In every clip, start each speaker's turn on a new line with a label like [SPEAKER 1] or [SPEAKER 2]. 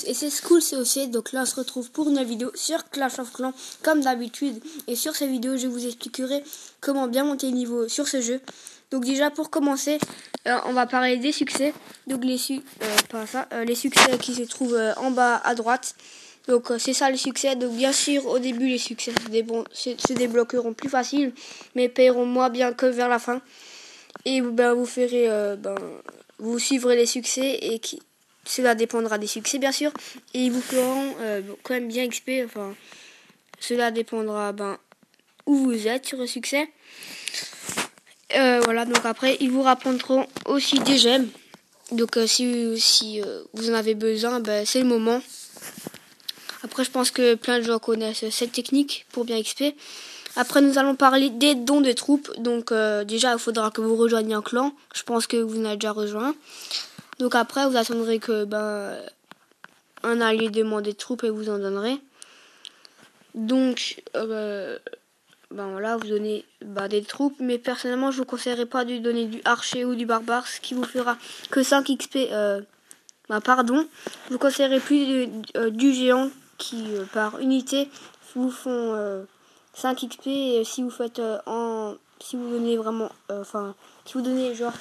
[SPEAKER 1] et c'est School COC. Donc là on se retrouve pour une vidéo sur Clash of Clans comme d'habitude. Et sur cette vidéo je vous expliquerai comment bien monter le niveau sur ce jeu. Donc déjà pour commencer on va parler des succès. Donc les succès qui se trouvent en bas à droite. Donc c'est ça les succès. Donc bien sûr au début les succès se débloqueront plus facile, mais paieront moins bien que vers la fin. Et vous ferez vous suivrez les succès et cela dépendra des succès bien sûr, et ils vous feront quand même bien XP. Enfin, cela dépendra où vous êtes sur le succès. Voilà, donc après ils vous rapporteront aussi des gemmes. Donc si vous en avez besoin, c'est le moment. Après je pense que plein de gens connaissent cette technique pour bien XP. Après nous allons parler des dons de troupes. Donc déjà il faudra que vous rejoigniez un clan. Je pense que vous en avez déjà rejoint. Donc après vous attendrez que un allié demande des troupes et vous en donnerez. Donc voilà, vous donnez des troupes, mais personnellement je vous conseillerais pas de donner du archer ou du barbare, ce qui vous fera que 5 XP. Je vous conseillerais plus du géant qui par unité vous font 5 XP. Et si vous faites si vous donnez vraiment si vous donnez genre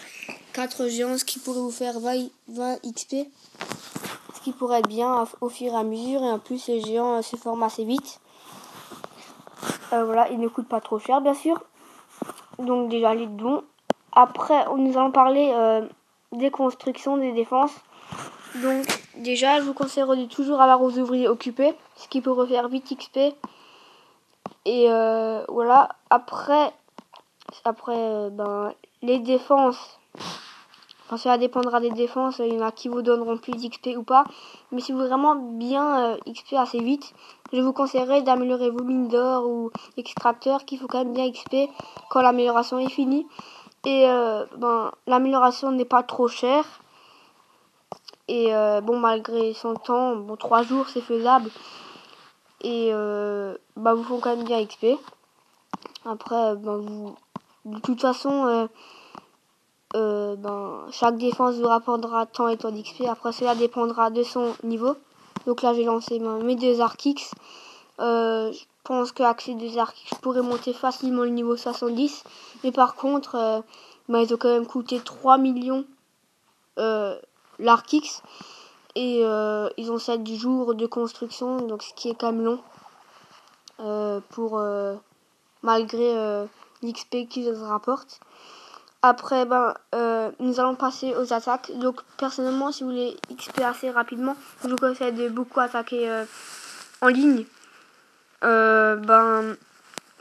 [SPEAKER 1] 4 géants, ce qui pourrait vous faire 20 XP, ce qui pourrait être bien au fur et à mesure. Et en plus les géants se forment assez vite. Voilà, ils ne coûtent pas trop cher bien sûr. Donc déjà les dons. Après nous allons parler des constructions, des défenses. Donc déjà je vous conseille de toujours avoir vos ouvriers occupés, ce qui peut refaire vite XP. Et voilà, après les défenses, cela dépendra des défenses. Il y en a qui vous donneront plus d'XP ou pas, mais si vous voulez vraiment bien XP assez vite, je vous conseillerais d'améliorer vos mines d'or ou extracteurs, qu'il faut quand même bien XP quand l'amélioration est finie. Et l'amélioration n'est pas trop chère. Et malgré son temps, 3 jours c'est faisable. Et vous font quand même bien XP. Après de toute façon chaque défense vous rapportera tant et tant d'XP. Après cela dépendra de son niveau. Donc là j'ai lancé mes 2 Arc-X. Je pense qu'avec ces 2 Arc-X je pourrais monter facilement le niveau 70. Mais par contre ils ont quand même coûté 3 millions l'Arc-X. Et ils ont 7 jours de construction, donc ce qui est quand même long malgré l'XP qu'ils rapportent. Après nous allons passer aux attaques. Donc personnellement si vous voulez XP assez rapidement, je vous conseille de beaucoup attaquer en ligne. Dès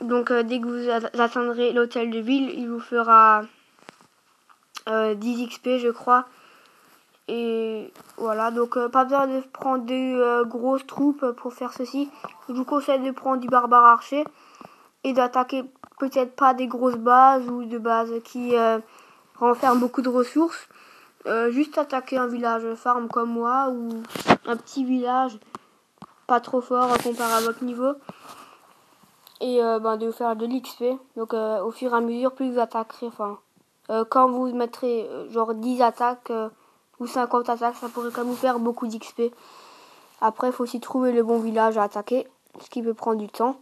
[SPEAKER 1] que vous atteindrez l'hôtel de ville, il vous fera 10 XP je crois. Et voilà, donc pas besoin de prendre des grosses troupes pour faire ceci. Je vous conseille de prendre du barbare archer et d'attaquer peut-être pas des grosses bases ou de bases qui renferment beaucoup de ressources. Juste attaquer un village farm comme moi ou un petit village pas trop fort comparé à votre niveau. Et de vous faire de l'XP. Donc au fur et à mesure, plus vous attaquerez, quand vous mettrez genre 10 attaques ou 50 attaques, ça pourrait quand même vous faire beaucoup d'XP. Après, il faut aussi trouver le bon village à attaquer, ce qui peut prendre du temps.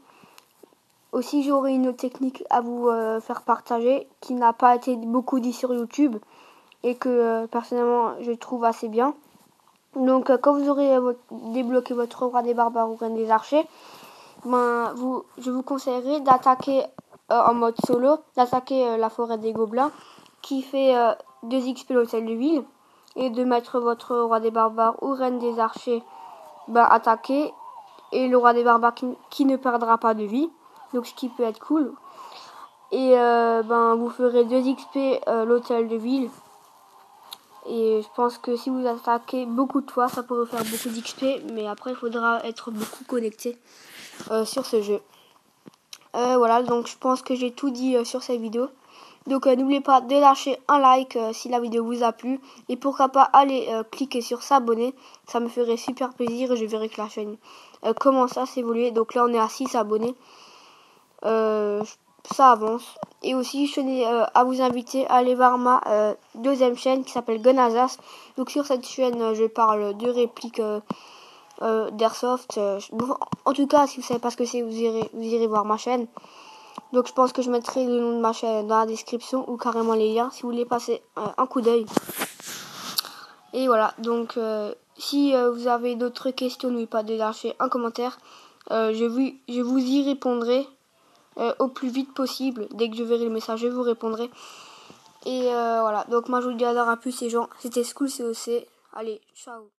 [SPEAKER 1] Aussi, j'aurai une autre technique à vous faire partager qui n'a pas été beaucoup dit sur YouTube et que personnellement je trouve assez bien. Donc, quand vous aurez débloqué votre roi des barbares ou reine des archers, je vous conseillerais d'attaquer en mode solo, d'attaquer la forêt des gobelins qui fait 2 XP l'hôtel de ville, et de mettre votre roi des barbares ou reine des archers attaquer, et le roi des barbares qui ne perdra pas de vie, donc ce qui peut être cool. Et vous ferez 2 XP l'hôtel de ville. Et je pense que si vous attaquez beaucoup de fois, ça pourrait faire beaucoup d'XP, mais après il faudra être beaucoup connecté sur ce jeu. Voilà, donc je pense que j'ai tout dit sur cette vidéo. Donc n'oubliez pas de lâcher un like si la vidéo vous a plu. Et pourquoi pas aller cliquer sur s'abonner. Ça me ferait super plaisir et je verrai que la chaîne commence à s'évoluer. Donc là on est à 6 abonnés. Ça avance. Et aussi je tenais à vous inviter à aller voir ma deuxième chaîne qui s'appelle Gunazas. Donc sur cette chaîne je parle de répliques d'airsoft. Bon, en tout cas, si vous savez pas ce que c'est, vous irez voir ma chaîne. Donc je pense que je mettrai le nom de ma chaîne dans la description ou carrément les liens si vous voulez passer un coup d'œil. Et voilà, donc si vous avez d'autres questions, n'oubliez pas de lâcher un commentaire. Je vous y répondrai au plus vite possible. Dès que je verrai le message, je vous répondrai. Et voilà, donc moi je vous dis alors à plus les gens. C'était School COC. Allez, ciao.